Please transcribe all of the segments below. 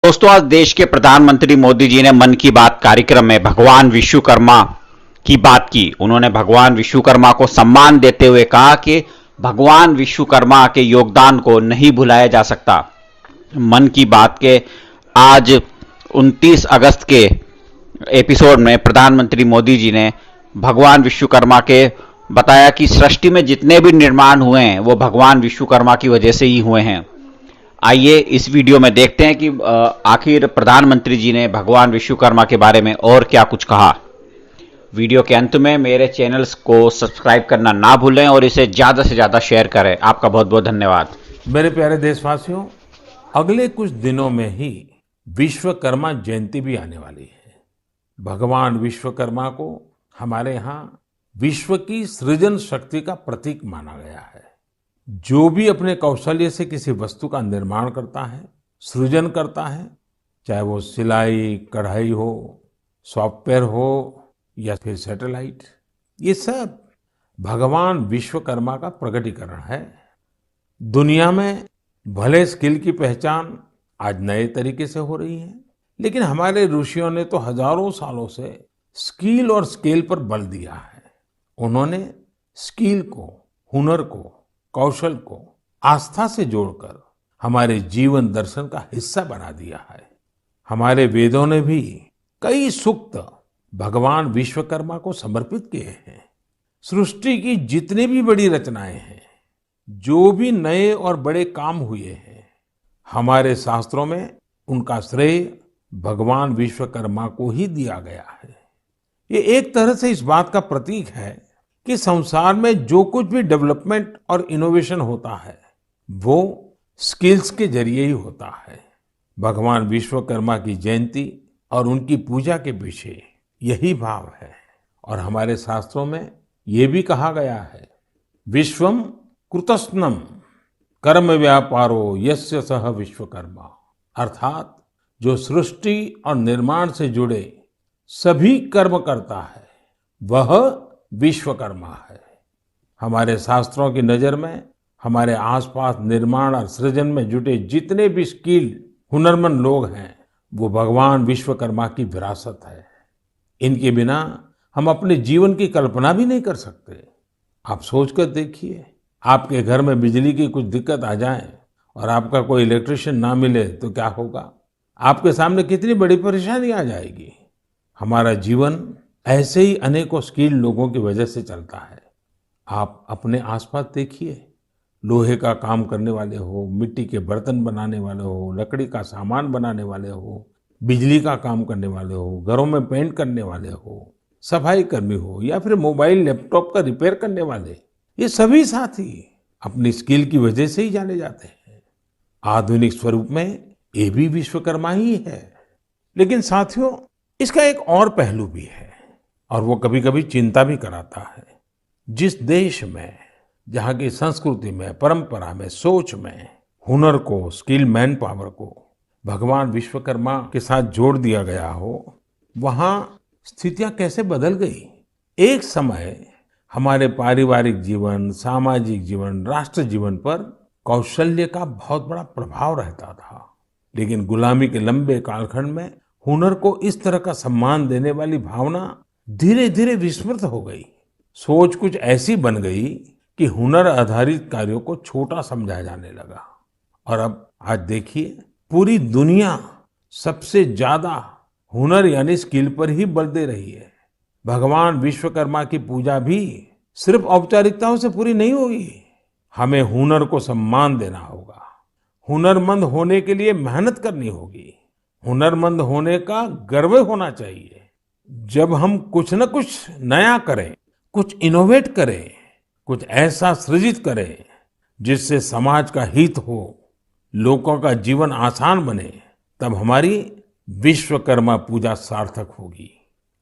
दोस्तों, आज देश के प्रधानमंत्री मोदी जी ने मन की बात कार्यक्रम में भगवान विश्वकर्मा की बात की। उन्होंने भगवान विश्वकर्मा को सम्मान देते हुए कहा कि भगवान विश्वकर्मा के योगदान को नहीं भुलाया जा सकता। मन की बात के आज 29 अगस्त के एपिसोड में प्रधानमंत्री मोदी जी ने भगवान विश्वकर्मा के बताया कि सृष्टि में जितने भी निर्माण हुए हैं वो भगवान विश्वकर्मा की वजह से ही हुए हैं। आइए इस वीडियो में देखते हैं कि आखिर प्रधानमंत्री जी ने भगवान विश्वकर्मा के बारे में और क्या कुछ कहा। वीडियो के अंत में मेरे चैनल्स को सब्सक्राइब करना ना भूलें और इसे ज्यादा से ज्यादा शेयर करें। आपका बहुत बहुत धन्यवाद। मेरे प्यारे देशवासियों, अगले कुछ दिनों में ही विश्वकर्मा जयंती भी आने वाली है। भगवान विश्वकर्मा को हमारे यहाँ विश्व की सृजन शक्ति का प्रतीक माना गया है। जो भी अपने कौशल्य से किसी वस्तु का निर्माण करता है, सृजन करता है, चाहे वो सिलाई कढ़ाई हो, सॉफ्टवेयर हो या फिर सैटेलाइट, ये सब भगवान विश्वकर्मा का प्रकटीकरण है। दुनिया में भले स्किल की पहचान आज नए तरीके से हो रही है, लेकिन हमारे ऋषियों ने तो हजारों सालों से स्किल और स्केल पर बल दिया है। उन्होंने स्किल को, हुनर को, कौशल को आस्था से जोड़कर हमारे जीवन दर्शन का हिस्सा बना दिया है। हमारे वेदों ने भी कई सूक्त भगवान विश्वकर्मा को समर्पित किए हैं। सृष्टि की जितनी भी बड़ी रचनाएं हैं, जो भी नए और बड़े काम हुए हैं, हमारे शास्त्रों में उनका श्रेय भगवान विश्वकर्मा को ही दिया गया है। ये एक तरह से इस बात का प्रतीक है कि संसार में जो कुछ भी डेवलपमेंट और इनोवेशन होता है वो स्किल्स के जरिए ही होता है। भगवान विश्वकर्मा की जयंती और उनकी पूजा के पीछे यही भाव है। और हमारे शास्त्रों में ये भी कहा गया है, विश्वम कृतस्नम कर्म व्यापारो यस्य सह विश्वकर्मा, अर्थात जो सृष्टि और निर्माण से जुड़े सभी कर्म करता है वह विश्वकर्मा है। हमारे शास्त्रों की नजर में हमारे आसपास निर्माण और सृजन में जुटे जितने भी स्किल हुनरमंद लोग हैं वो भगवान विश्वकर्मा की विरासत है। इनके बिना हम अपने जीवन की कल्पना भी नहीं कर सकते। आप सोचकर देखिए, आपके घर में बिजली की कुछ दिक्कत आ जाए और आपका कोई इलेक्ट्रिशियन ना मिले तो क्या होगा? आपके सामने कितनी बड़ी परेशानी आ जाएगी। हमारा जीवन ऐसे ही अनेकों स्किल लोगों की वजह से चलता है। आप अपने आसपास देखिए, लोहे का काम करने वाले हो, मिट्टी के बर्तन बनाने वाले हो, लकड़ी का सामान बनाने वाले हो, बिजली का काम करने वाले हो, घरों में पेंट करने वाले हो, सफाई कर्मी हो या फिर मोबाइल लैपटॉप का रिपेयर करने वाले, ये सभी साथी अपनी स्किल की वजह से ही जाने जाते हैं। आधुनिक स्वरूप में ये भी विश्वकर्मा ही है। लेकिन साथियों, इसका एक और पहलू भी है और वो कभी कभी चिंता भी कराता है। जिस देश में, जहाँ की संस्कृति में, परंपरा में, सोच में हुनर को, स्किल मैन पावर को भगवान विश्वकर्मा के साथ जोड़ दिया गया हो, वहाँ स्थितियां कैसे बदल गई। एक समय हमारे पारिवारिक जीवन, सामाजिक जीवन, राष्ट्र जीवन पर कौशल्य का बहुत बड़ा प्रभाव रहता था। लेकिन गुलामी के लंबे कालखंड में हुनर को इस तरह का सम्मान देने वाली भावना धीरे धीरे विस्मृत हो गई। सोच कुछ ऐसी बन गई कि हुनर आधारित कार्यों को छोटा समझा जाने लगा। और अब आज देखिए, पूरी दुनिया सबसे ज्यादा हुनर यानी स्किल पर ही बल दे रही है। भगवान विश्वकर्मा की पूजा भी सिर्फ औपचारिकताओं से पूरी नहीं होगी। हमें हुनर को सम्मान देना होगा। हुनरमंद होने के लिए मेहनत करनी होगी। हुनरमंद होने का गर्व होना चाहिए। जब हम कुछ न कुछ नया करें, कुछ इनोवेट करें, कुछ ऐसा सृजित करें जिससे समाज का हित हो, लोगों का जीवन आसान बने, तब हमारी विश्वकर्मा पूजा सार्थक होगी।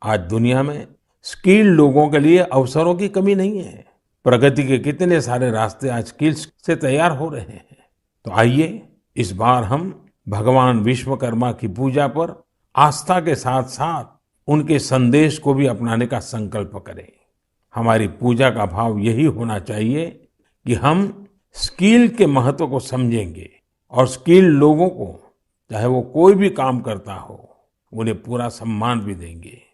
आज दुनिया में स्किल्ड लोगों के लिए अवसरों की कमी नहीं है। प्रगति के कितने सारे रास्ते आज स्किल्स से तैयार हो रहे हैं। तो आइए इस बार हम भगवान विश्वकर्मा की पूजा पर आस्था के साथ साथ उनके संदेश को भी अपनाने का संकल्प करें। हमारी पूजा का भाव यही होना चाहिए कि हम स्किल के महत्व को समझेंगे और स्किल लोगों को चाहे वो कोई भी काम करता हो, उन्हें पूरा सम्मान भी देंगे।